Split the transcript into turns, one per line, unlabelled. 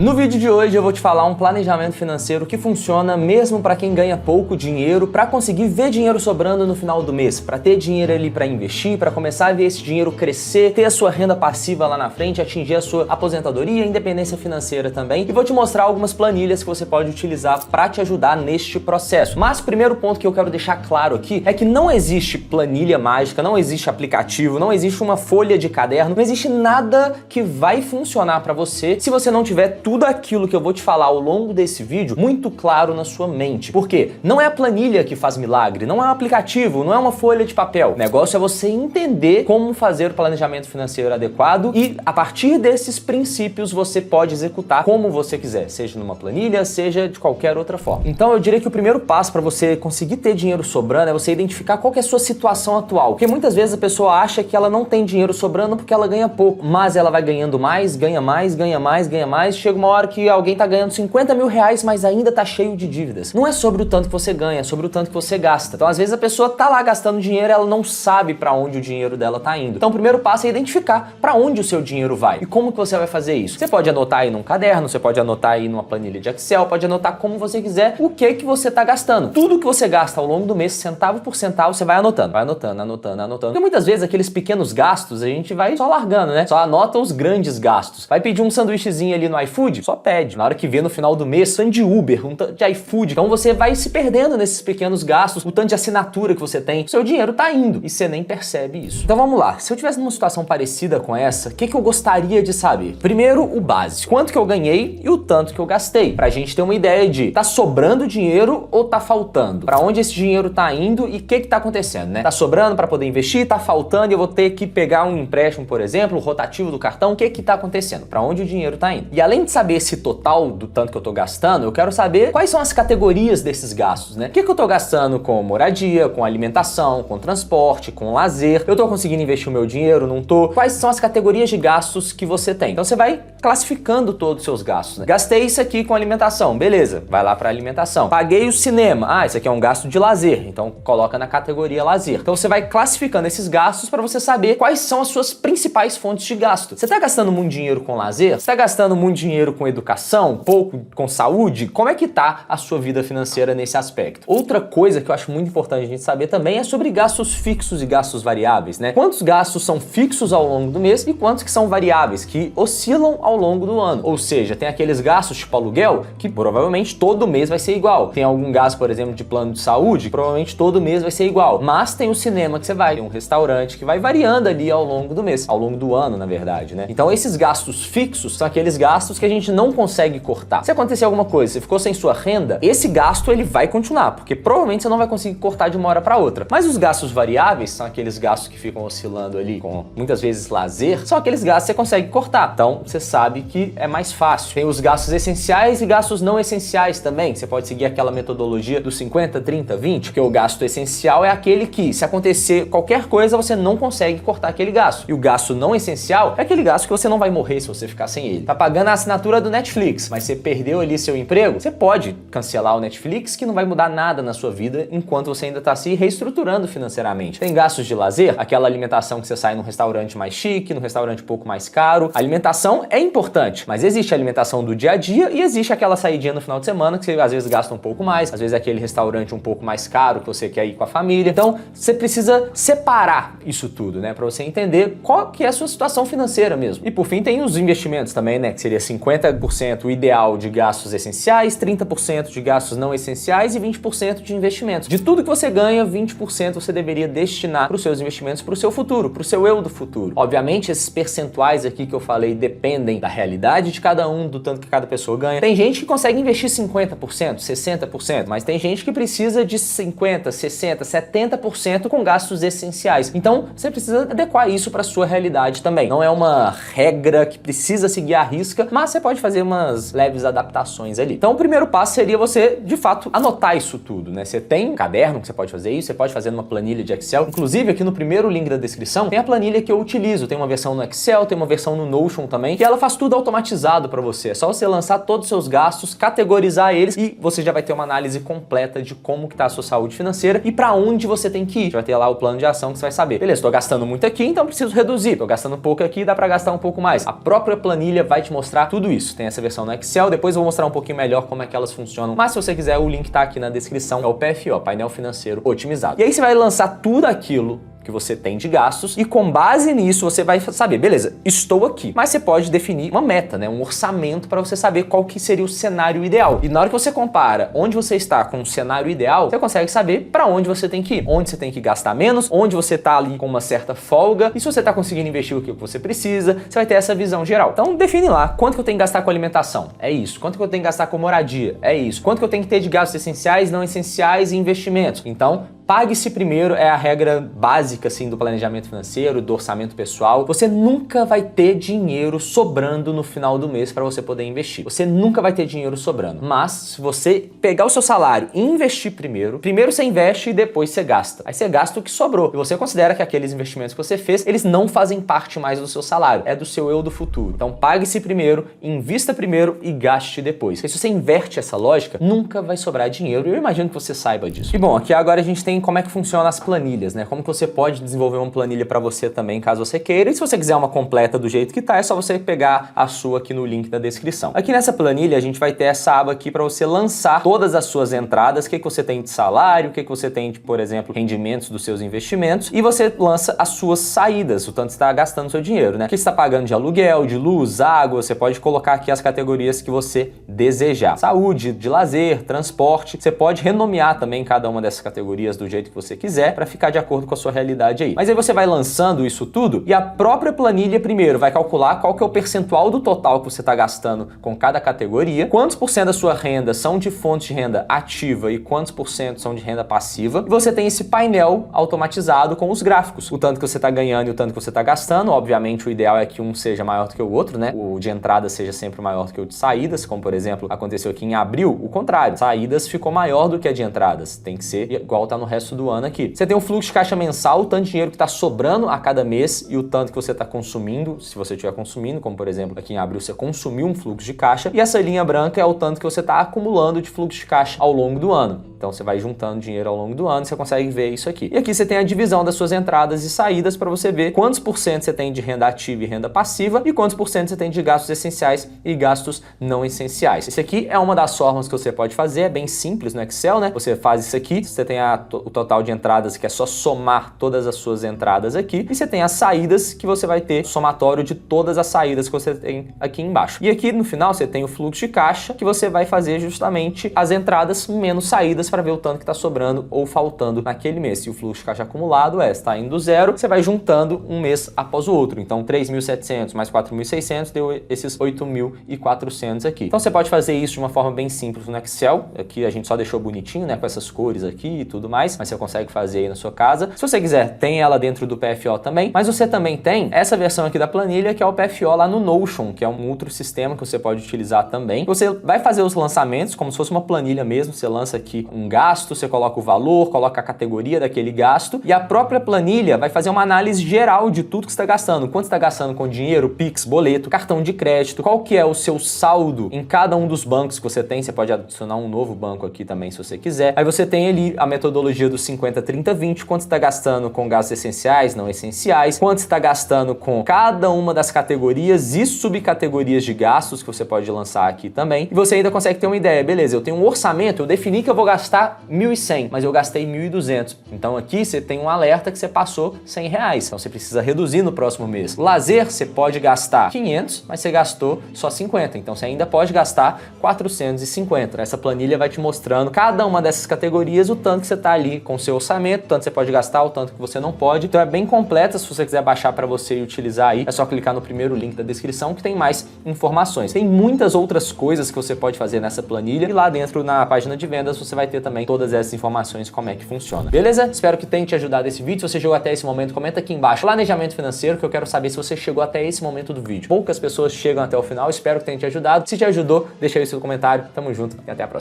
No vídeo de hoje eu vou te falar um planejamento financeiro que funciona mesmo para quem ganha pouco dinheiro, para conseguir ver dinheiro sobrando no final do mês, para ter dinheiro ali para investir, para começar a ver esse dinheiro crescer, ter a sua renda passiva lá na frente, atingir a sua aposentadoria e independência financeira também. E vou te mostrar algumas planilhas que você pode utilizar para te ajudar neste processo. Mas o primeiro ponto que eu quero deixar claro aqui é que não existe planilha mágica, não existe aplicativo, não existe uma folha de caderno, não existe nada que vai funcionar para você se você não tiver tudo aquilo que eu vou te falar ao longo desse vídeo muito claro na sua mente. Por quê? Não é a planilha que faz milagre, não é um aplicativo, não é uma folha de papel. O negócio é você entender como fazer o planejamento financeiro adequado e a partir desses princípios você pode executar como você quiser, seja numa planilha, seja de qualquer outra forma. Então eu diria que o primeiro passo para você conseguir ter dinheiro sobrando é você identificar qual que é a sua situação atual. Porque muitas vezes a pessoa acha que ela não tem dinheiro sobrando porque ela ganha pouco, mas ela vai ganhando mais, ganha mais, ganha mais, ganha mais, chega uma hora que alguém tá ganhando 50 mil reais, mas ainda tá cheio de dívidas. Não é sobre o tanto que você ganha, é sobre o tanto que você gasta. Então às vezes a pessoa tá lá gastando dinheiro e ela não sabe para onde o dinheiro dela tá indo. Então o primeiro passo é identificar para onde o seu dinheiro vai. E como que você vai fazer isso? Você pode anotar aí num caderno, você pode anotar aí numa planilha de Excel, pode anotar como você quiser o que você tá gastando. Tudo que você gasta ao longo do mês, centavo por centavo, você vai anotando. Vai anotando, anotando, anotando. Porque muitas vezes aqueles pequenos gastos a gente vai só largando, né? Só anota os grandes gastos. Vai pedir um sanduíchezinho ali no iFood? Só pede. Na hora que vê no final do mês, tanto de Uber, um tanto de iFood. Então você vai se perdendo nesses pequenos gastos, o tanto de assinatura que você tem. O seu dinheiro tá indo e você nem percebe isso. Então vamos lá. Se eu tivesse numa situação parecida com essa, o que eu gostaria de saber? Primeiro, o básico. Quanto que eu ganhei e o tanto que eu gastei. Pra gente ter uma ideia de tá sobrando dinheiro ou tá faltando? Pra onde esse dinheiro tá indo e o que tá acontecendo, né? Tá sobrando pra poder investir, tá faltando e eu vou ter que pegar um empréstimo, por exemplo, o rotativo do cartão. O que tá acontecendo? Pra onde o dinheiro tá indo? E além de saber esse total do tanto que eu tô gastando, eu quero saber quais são as categorias desses gastos, né? O que eu tô gastando com moradia, com alimentação, com transporte, com lazer? Eu tô conseguindo investir o meu dinheiro? Não tô? Quais são as categorias de gastos que você tem? Então você vai classificando todos os seus gastos, né? Gastei isso aqui com alimentação, beleza, vai lá para alimentação. Paguei o cinema, isso aqui é um gasto de lazer, então coloca na categoria lazer. Então você vai classificando esses gastos para você saber quais são as suas principais fontes de gasto. Você tá gastando muito dinheiro com lazer? Você tá gastando muito dinheiro com educação? Pouco com saúde? Como é que tá a sua vida financeira nesse aspecto? Outra coisa que eu acho muito importante a gente saber também é sobre gastos fixos e gastos variáveis, né? Quantos gastos são fixos ao longo do mês e quantos que são variáveis, que oscilam ao longo do ano. Ou seja, tem aqueles gastos tipo aluguel, que provavelmente todo mês vai ser igual. Tem algum gasto, por exemplo, de plano de saúde, que provavelmente todo mês vai ser igual. Mas tem o cinema que você vai, tem um restaurante que vai variando ali ao longo do mês, ao longo do ano, na verdade, né? Então esses gastos fixos são aqueles gastos que a gente não consegue cortar. Se acontecer alguma coisa, você ficou sem sua renda, esse gasto ele vai continuar, porque provavelmente você não vai conseguir cortar de uma hora para outra. Mas os gastos variáveis são aqueles gastos que ficam oscilando ali, com muitas vezes lazer, são aqueles gastos que você consegue cortar. Então você sabe que é mais fácil. Tem os gastos essenciais e gastos não essenciais também. Você pode seguir aquela metodologia do 50, 30, 20, que o gasto essencial é aquele que, se acontecer qualquer coisa, você não consegue cortar aquele gasto. E o gasto não essencial é aquele gasto que você não vai morrer se você ficar sem ele. Tá pagando a assinatura do Netflix, mas você perdeu ali seu emprego, você pode cancelar o Netflix, que não vai mudar nada na sua vida enquanto você ainda tá se reestruturando financeiramente. Tem gastos de lazer, aquela alimentação que você sai num restaurante mais chique, num restaurante um pouco mais caro. A alimentação é importante, mas existe a alimentação do dia a dia e existe aquela saidinha no final de semana que você às vezes gasta um pouco mais, às vezes é aquele restaurante um pouco mais caro que você quer ir com a família. Então você precisa separar isso tudo, né, para você entender qual que é a sua situação financeira mesmo. E por fim tem os investimentos também, né, que seria 50% o ideal de gastos essenciais, 30% de gastos não essenciais e 20% de investimentos. De tudo que você ganha, 20% você deveria destinar para os seus investimentos, para o seu futuro, para o seu eu do futuro. Obviamente esses percentuais aqui que eu falei dependem da realidade de cada um, do tanto que cada pessoa ganha. Tem gente que consegue investir 50%, 60%, mas tem gente que precisa de 50%, 60%, 70% com gastos essenciais. Então, você precisa adequar isso para sua realidade também. Não é uma regra que precisa seguir à risca, mas você pode fazer umas leves adaptações ali. Então, o primeiro passo seria você, de fato, anotar isso tudo, né? Você tem um caderno que você pode fazer isso, você pode fazer numa planilha de Excel. Inclusive, aqui no primeiro link da descrição, tem a planilha que eu utilizo. Tem uma versão no Excel, tem uma versão no Notion também, que ela faz tudo automatizado para você. É só você lançar todos os seus gastos, categorizar eles e você já vai ter uma análise completa de como que tá a sua saúde financeira e para onde você tem que ir. Você vai ter lá o plano de ação que você vai saber. Beleza, tô gastando muito aqui, então preciso reduzir. Tô gastando pouco aqui, dá para gastar um pouco mais. A própria planilha vai te mostrar tudo isso. Tem essa versão no Excel, depois eu vou mostrar um pouquinho melhor como é que elas funcionam, mas se você quiser, o link tá aqui na descrição, é o PFO, Painel Financeiro Otimizado. E aí você vai lançar tudo aquilo que você tem de gastos e com base nisso você vai saber, beleza, estou aqui. Mas você pode definir uma meta, né, um orçamento para você saber qual que seria o cenário ideal. E na hora que você compara onde você está com o cenário ideal, você consegue saber para onde você tem que ir, onde você tem que gastar menos, onde você tá ali com uma certa folga e se você tá conseguindo investir o que você precisa, você vai ter essa visão geral. Então define lá, quanto que eu tenho que gastar com alimentação? É isso. Quanto que eu tenho que gastar com moradia? É isso. Quanto que eu tenho que ter de gastos essenciais, não essenciais e investimentos? Então, pague-se primeiro é a regra básica assim do planejamento financeiro, do orçamento pessoal. Você nunca vai ter dinheiro sobrando no final do mês para você poder investir. Você nunca vai ter dinheiro sobrando. Mas se você pegar o seu salário e investir primeiro você investe e depois você gasta. Aí você gasta o que sobrou. E você considera que aqueles investimentos que você fez, eles não fazem parte mais do seu salário. É do seu eu do futuro. Então pague-se primeiro, invista primeiro e gaste depois. Porque se você inverte essa lógica, nunca vai sobrar dinheiro. E eu imagino que você saiba disso. E bom, aqui agora a gente tem como é que funciona as planilhas, né? Como que você pode desenvolver uma planilha para você também, caso você queira. E se você quiser uma completa do jeito que tá, é só você pegar a sua aqui no link da descrição. Aqui nessa planilha a gente vai ter essa aba aqui para você lançar todas as suas entradas, o que você tem de salário, o que você tem de, por exemplo, rendimentos dos seus investimentos, e você lança as suas saídas, o tanto que você está gastando seu dinheiro, né? O que você está pagando de aluguel, de luz, água, você pode colocar aqui as categorias que você desejar. Saúde, de lazer, transporte, você pode renomear também cada uma dessas categorias do jeito que você quiser para ficar de acordo com a sua realidade aí. Mas aí você vai lançando isso tudo e a própria planilha primeiro vai calcular qual que é o percentual do total que você está gastando com cada categoria, quantos por cento da sua renda são de fontes de renda ativa e quantos por cento são de renda passiva. E você tem esse painel automatizado com os gráficos, o tanto que você está ganhando e o tanto que você está gastando. Obviamente o ideal é que um seja maior do que o outro, né? O de entrada seja sempre maior do que o de saídas, como por exemplo aconteceu aqui em abril, o contrário, saídas ficou maior do que a de entradas, tem que ser igual tá no resto do ano aqui. Você tem o fluxo de caixa mensal, o tanto de dinheiro que está sobrando a cada mês e o tanto que você está consumindo, se você estiver consumindo, como por exemplo aqui em abril você consumiu um fluxo de caixa, e essa linha branca é o tanto que você está acumulando de fluxo de caixa ao longo do ano. Então você vai juntando dinheiro ao longo do ano e você consegue ver isso aqui. E aqui você tem a divisão das suas entradas e saídas para você ver quantos por cento você tem de renda ativa e renda passiva e quantos por cento você tem de gastos essenciais e gastos não essenciais. Esse aqui é uma das formas que você pode fazer, é bem simples no Excel, né? Você faz isso aqui, você tem o total de entradas que é só somar todas as suas entradas aqui e você tem as saídas que você vai ter o somatório de todas as saídas que você tem aqui embaixo. E aqui no final você tem o fluxo de caixa que você vai fazer justamente as entradas menos saídas para ver o tanto que está sobrando ou faltando naquele mês. Se o fluxo de caixa acumulado está indo zero, você vai juntando um mês após o outro. Então 3.700 mais 4.600 deu esses 8.400 aqui. Então você pode fazer isso de uma forma bem simples no Excel. Aqui a gente só deixou bonitinho, né, com essas cores aqui e tudo mais, mas você consegue fazer aí na sua casa. Se você quiser, tem ela dentro do PFO também, mas você também tem essa versão aqui da planilha que é o PFO lá no Notion, que é um outro sistema que você pode utilizar também. Você vai fazer os lançamentos como se fosse uma planilha mesmo, você lança aqui um gasto, você coloca o valor, coloca a categoria daquele gasto e a própria planilha vai fazer uma análise geral de tudo que você está gastando. Quanto você está gastando com dinheiro, Pix, boleto, cartão de crédito, qual que é o seu saldo em cada um dos bancos que você tem. Você pode adicionar um novo banco aqui também se você quiser. Aí você tem ali a metodologia do 50, 30, 20, quanto você está gastando com gastos essenciais, não essenciais, quanto você está gastando com cada uma das categorias e subcategorias de gastos que você pode lançar aqui também. E você ainda consegue ter uma ideia, beleza, eu tenho um orçamento, eu defini que eu vou gastar 1.100, mas eu gastei 1.200. Então aqui você tem um alerta que você passou R$100. Então você precisa reduzir no próximo mês. Lazer, você pode gastar 500, mas você gastou só 50. Então você ainda pode gastar 450. Essa planilha vai te mostrando cada uma dessas categorias, o tanto que você está ali com o seu orçamento, o tanto que você pode gastar, o tanto que você não pode. Então é bem completa, se você quiser baixar para você e utilizar aí, é só clicar no primeiro link da descrição que tem mais informações. Tem muitas outras coisas que você pode fazer nessa planilha e lá dentro na página de vendas você vai ter também todas essas informações como é que funciona. Beleza? Espero que tenha te ajudado esse vídeo. Se você chegou até esse momento, comenta aqui embaixo planejamento financeiro, que eu quero saber se você chegou até esse momento do vídeo. Poucas pessoas chegam até o final, espero que tenha te ajudado. Se te ajudou, deixa aí o seu comentário. Tamo junto e até a próxima.